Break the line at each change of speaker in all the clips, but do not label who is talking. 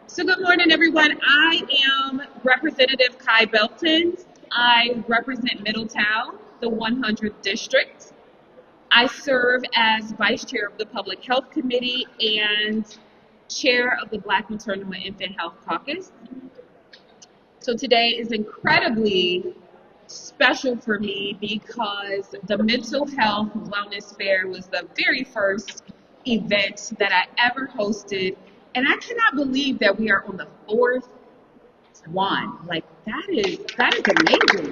So good morning, everyone. I am Representative Kai Belton. I represent Middletown, the 100th District. I serve as Vice Chair of the Public Health Committee and Chair of the Black Maternal and Infant Health Caucus. So today is incredibly special for me because the Mental Health Wellness Fair was the very first event that I ever hosted. And I cannot believe that we are on the fourth one. Like that is amazing.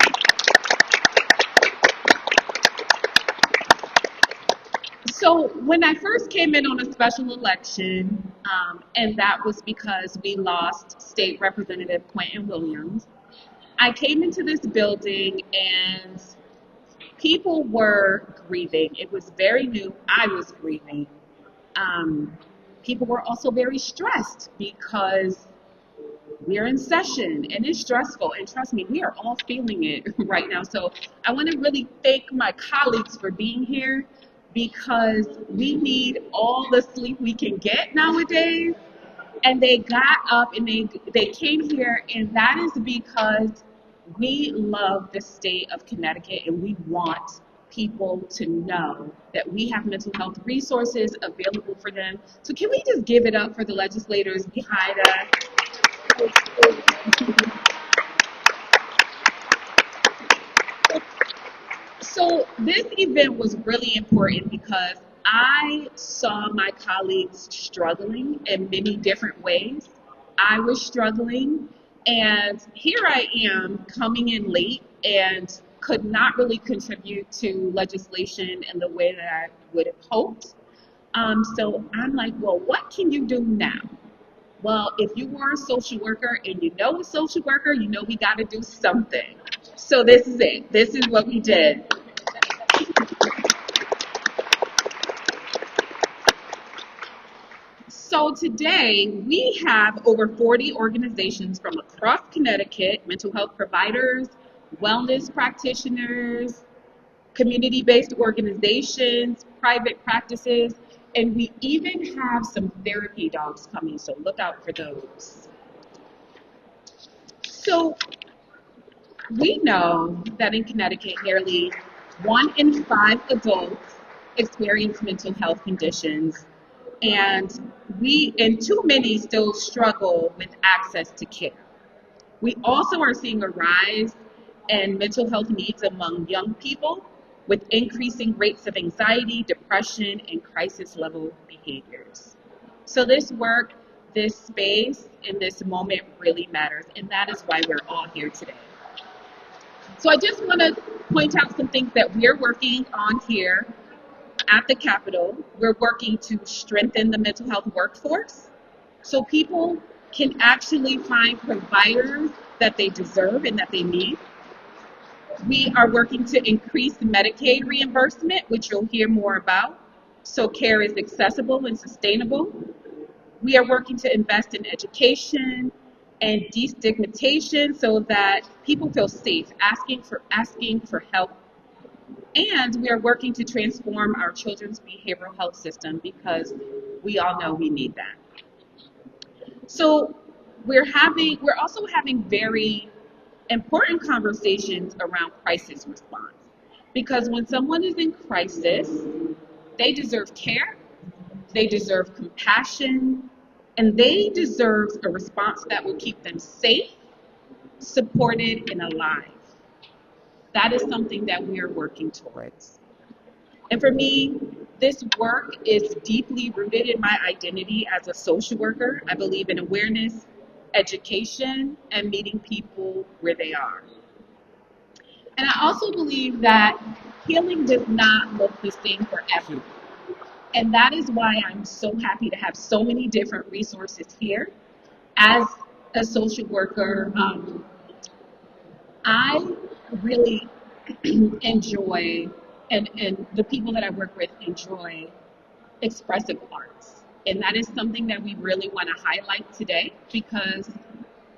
So when I first came in on a special election, and that was because we lost State Representative Quentin Williams, I came into this building and people were grieving. It was very new. I was grieving. People were also very stressed because we're in session and it's stressful. And trust me, we are all feeling it right now. So I want to really thank my colleagues for being here because we need all the sleep we can get nowadays. And they got up and they came here, and that is because we love the state of Connecticut and we want people to know that we have mental health resources available for them. So can we just give it up for the legislators behind us? So this event was really important because I saw my colleagues struggling in many different ways. I was struggling, and here I am coming in late and could not really contribute to legislation in the way that I would have hoped. So I'm like, well, what can you do now? Well, if you were a social worker and you know a social worker, you know we got to do something. So this is it. This is what we did. So today we have over 40 organizations from across Connecticut, mental health providers, wellness practitioners, community-based organizations, private practices, and we even have some therapy dogs coming, so look out for those. So we know that in Connecticut, nearly 1 in 5 adults experience mental health conditions, and too many still struggle with access to care. We also are seeing a rise in mental health needs among young people with increasing rates of anxiety, depression, and crisis level behaviors. So this work, this space, and this moment really matters, and that is why we're all here today. So I just want to point out some things that we're working on here at the Capitol. We're working to strengthen the mental health workforce so people can actually find providers that they deserve and that they need. We are working to increase Medicaid reimbursement, which you'll hear more about, so care is accessible and sustainable. We are working to invest in education and destigmatization so that people feel safe asking for help. And we are working to transform our children's behavioral health system because we all know we need that. So we're also having very important conversations around crisis response, because when someone is in crisis, they deserve care, they deserve compassion, and they deserve a response that will keep them safe, supported, and alive. That is something that we are working towards. And for me, this work is deeply rooted in my identity as a social worker. I believe in awareness, education, and meeting people where they are. And I also believe that healing does not look the same for everyone. And that is why I'm so happy to have so many different resources here. As a social worker, I really enjoy, and the people that I work with enjoy expressive arts. And that is something that we really want to highlight today because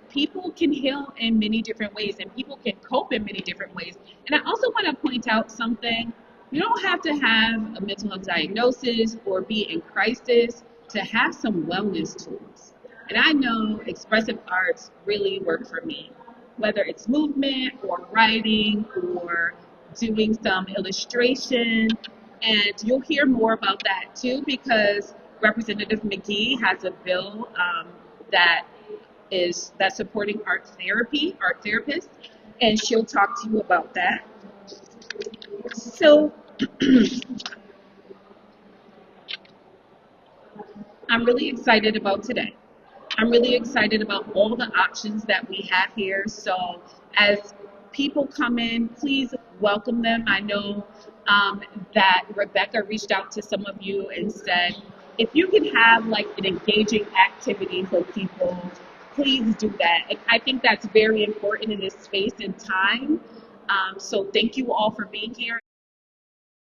people can heal in many different ways and people can cope in many different ways. And I also want to point out something. You don't have to have a mental health diagnosis or be in crisis to have some wellness tools. And I know expressive arts really work for me, whether it's movement or writing or doing some illustration. And you'll hear more about that too because Representative McGee has a bill that that's supporting art therapy, art therapists, and she'll talk to you about that. So I'm really excited about today. I'm really excited about all the options that we have here. So as people come in, please welcome them. I know that Rebecca reached out to some of you and said, if you can have like an engaging activity for people, please do that. And I think that's very important in this space and time. So thank you all for being here.